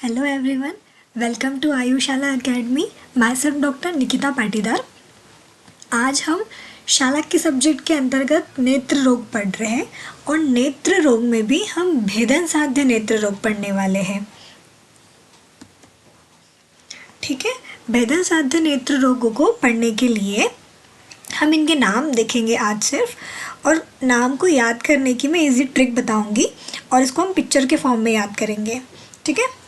Hello everyone, welcome to Ayushala academy. Myself doctor Nikita Patidar. आज हम शाला के सब्जेक्ट के अंतर्गत नेत्र रोग पढ़ रहे हैं और नेत्र रोग में भी हम भेदन साध्य नेत्र रोग पढ़ने वाले हैं। ठीक है, भेदन साध्य नेत्र रोगों को पढ़ने के लिए हम इनके नाम देखेंगे आज सिर्फ, और नाम को याद करने की मैं इजी ट्रिक बताऊंगी और इसको हम पिक्चर के फॉर्म में याद करेंगे। ठीक है,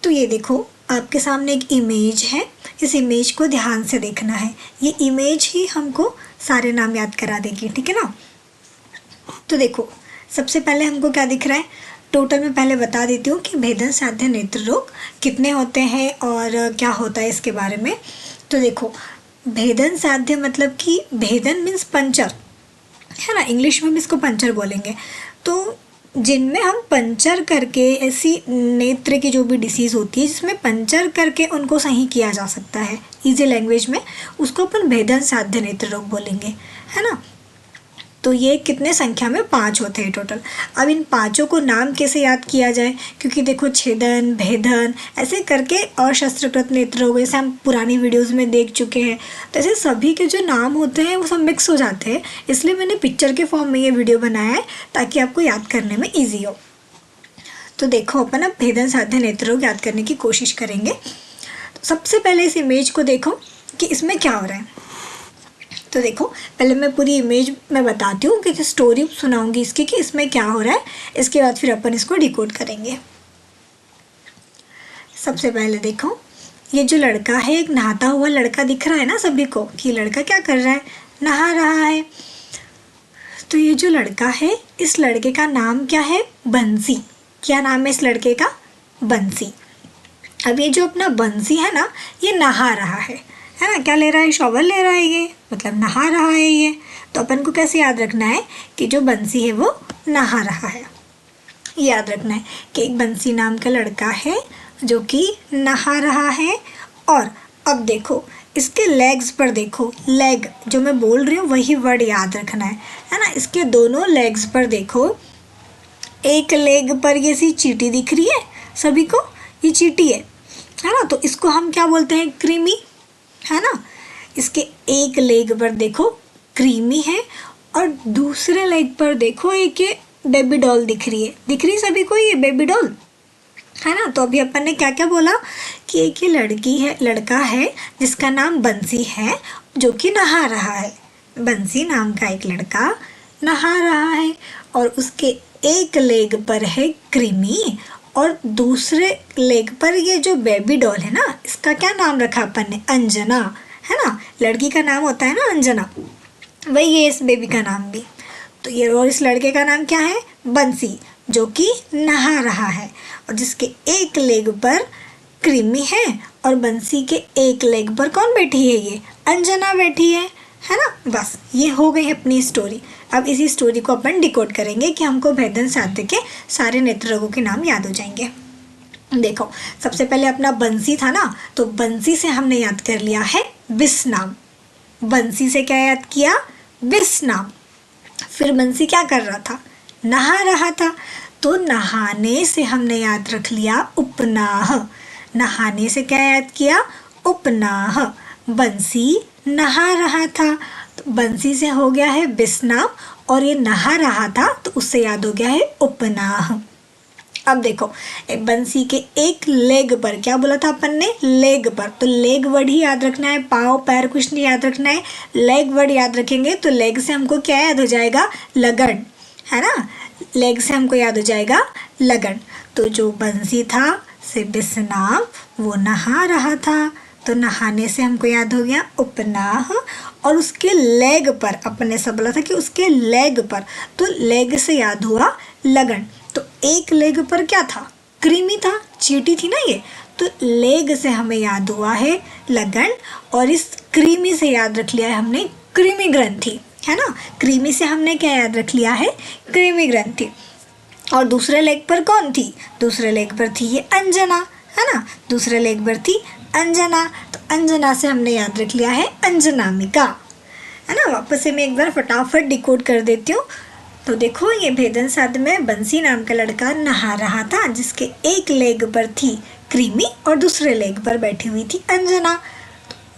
तो ये देखो आपके सामने एक इमेज है। इस इमेज को ध्यान से देखना है, ये इमेज ही हमको सारे नाम याद करा देगी। ठीक है ना। तो देखो सबसे पहले हमको क्या दिख रहा है, टोटल में पहले बता देती हूँ कि भेदन साध्य नेत्र रोग कितने होते हैं और क्या होता है इसके बारे में। तो देखो भेदन साध्य मतलब कि भेदन मीन्स पंचर है ना, इंग्लिश में भी इसको पंचर बोलेंगे। तो जिनमें हम पंचर करके ऐसी नेत्र की जो भी डिसीज़ होती है जिसमें पंचर करके उनको सही किया जा सकता है इजी लैंग्वेज में, उसको अपन भेदन साध्य नेत्र रोग बोलेंगे, है ना। तो ये कितने संख्या में 5 होते हैं टोटल। अब इन पांचों को नाम कैसे याद किया जाए, क्योंकि देखो छेदन, भेदन ऐसे करके और शस्त्रकृत नेत्र रोग जैसे हम पुरानी वीडियोस में देख चुके हैं, तो ऐसे सभी के जो नाम होते हैं वो सब मिक्स हो जाते हैं। इसलिए मैंने पिक्चर के फॉर्म में ये वीडियो बनाया है ताकि आपको याद करने में ईजी हो। तो देखो अपन अब भेदन साध्य नेत्र रोग याद करने की कोशिश करेंगे। तो सबसे पहले इस इमेज को देखो कि इसमें क्या हो रहा है। तो देखो पहले मैं पूरी इमेज में बताती हूँ कि स्टोरी सुनाऊंगी इसकी कि इसमें क्या हो रहा है, इसके बाद फिर अपन इसको डिकोड करेंगे। सबसे पहले देखो ये जो लड़का है, एक नहाता हुआ लड़का दिख रहा है ना सभी को कि लड़का क्या कर रहा है, नहा रहा है। तो ये जो लड़का है, इस लड़के का नाम क्या है, बंसी। क्या नाम है इस लड़के का, बंसी। अब ये जो अपना बंसी है ना, ये नहा रहा है ना, क्या ले रहा है, शॉवर ले रहा है, ये मतलब नहा रहा है ये। तो अपन को कैसे याद रखना है कि जो बंसी है वो नहा रहा है। याद रखना है कि एक बंसी नाम का लड़का है जो कि नहा रहा है। और अब देखो इसके लेग्स पर देखो, लेग जो मैं बोल रही हूँ वही वर्ड याद रखना है ना। इसके दोनों लेग्स पर देखो, एक लेग पर ये सी चींटी दिख रही है सभी को, ये चींटी है ना। तो इसको हम क्या बोलते हैं, क्रीमी, है ना। इसके एक लेग पर देखो क्रीमी है और दूसरे लेग पर देखो एक ये बेबी डॉल दिख रही है सभी को, ये बेबी डॉल है ना। तो अभी अपन ने क्या क्या बोला कि एक ये लड़की है, लड़का है जिसका नाम बंसी है जो कि नहा रहा है। बंसी नाम का एक लड़का नहा रहा है और उसके एक लेग पर है क्रीमी और दूसरे लेग पर ये जो बेबी डॉल है ना, इसका क्या नाम रखा अपन ने, अंजना, है ना। लड़की का नाम होता है ना अंजना, वही है इस बेबी का नाम भी। तो ये और इस लड़के का नाम क्या है, बंसी, जो कि नहा रहा है और जिसके एक लेग पर क्रीमी है और बंसी के एक लेग पर कौन बैठी है, ये अंजना बैठी है ना। बस ये हो गई अपनी स्टोरी। अब इसी स्टोरी को अपन डिकोड करेंगे कि हमको भेदन साध्य के सारे नेत्र रोगों के नाम याद हो जाएंगे। देखो सबसे पहले अपना बंसी था ना, तो बंसी से हमने याद कर लिया है बिस नाम। बंसी से क्या याद किया, बिस नाम। फिर बंसी क्या कर रहा था, नहा रहा था, तो नहाने से हमने याद रख लिया उपनाह। नहाने से क्या याद किया, उपनाह। बंसी नहा रहा था, तो बंसी से हो गया है बिस नाम और ये नहा रहा था तो उससे याद हो गया है उपनाह। अब देखो बंसी के एक लेग पर, क्या बोला था अपन ने, लेग पर, तो लेग वर्ड ही याद रखना है, पाँव पैर कुछ नहीं याद रखना है। लेग वर्ड याद रखेंगे तो लेग से हमको क्या याद हो जाएगा, लगन, है ना। लेग से हमको याद हो जाएगा लगन। तो जो बंसी था से बिस नाम, वो नहा रहा था, तो नहाने से हमको याद हो गया उपनाह। और उसके लेग पर अपन ने सब बोला था कि उसके लेग पर, तो लेग से याद हुआ लगन। तो एक लेग पर क्या था, क्रीमी था, चींटी थी ना ये, तो लेग से हमें याद हुआ है लगन और इस क्रीमी से याद रख लिया है हमने क्रीमी ग्रंथि, है ना। क्रीमी से हमने क्या याद रख लिया है, क्रीमी ग्रंथि। और दूसरे लेग पर कौन थी, दूसरे लेग पर थी ये अंजना, है ना। दूसरे लेग पर थी अंजना, तो अंजना से हमने याद रख लिया है अंजनामिका, है ना। वापस से मैं एक बार फटाफट डिकोड कर देती हूँ। तो तो देखो ये भेदन साध में बंसी नाम का लड़का नहा रहा था, जिसके एक लेग पर थी क्रीमी और दूसरे लेग पर बैठी हुई थी अंजना।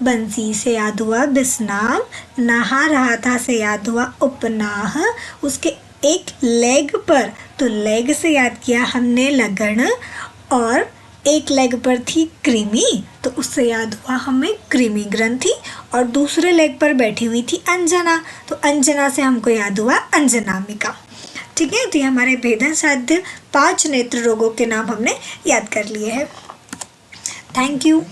बंसी से याद हुआ बिस्नाम, नहा रहा था से याद हुआ उपनाम, उसके एक लेग पर, तो लेग से याद किया हमने लगन, और एक लेग पर थी क्रीमी, तो उससे याद हुआ हमें क्रीमी ग्रंथि, और दूसरे लेग पर बैठी हुई थी अंजना, तो अंजना से हमको याद हुआ अंजनामिका। ठीक है, तो ये हमारे भेदन साध्य 5 नेत्र रोगों के नाम हमने याद कर लिए हैं। Thank you.